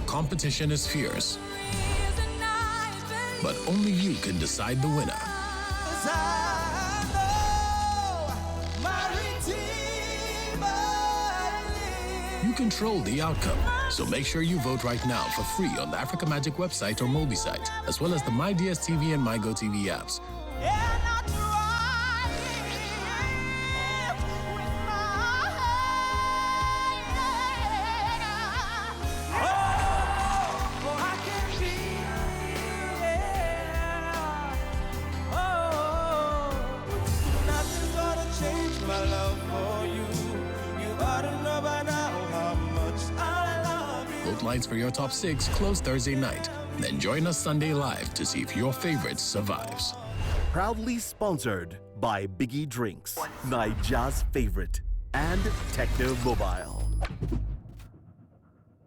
competition is fierce. But only you can decide the winner. You control the outcome, so make sure you vote right now for free on the Africa Magic website or Mobi site, as well as the My DSTV and My GoTV apps. Vote lines for your top 6 close Thursday night. Then join us Sunday live to see if your favorite survives. Proudly sponsored by Biggie Drinks, Nigeria's favorite, and Techno Mobile.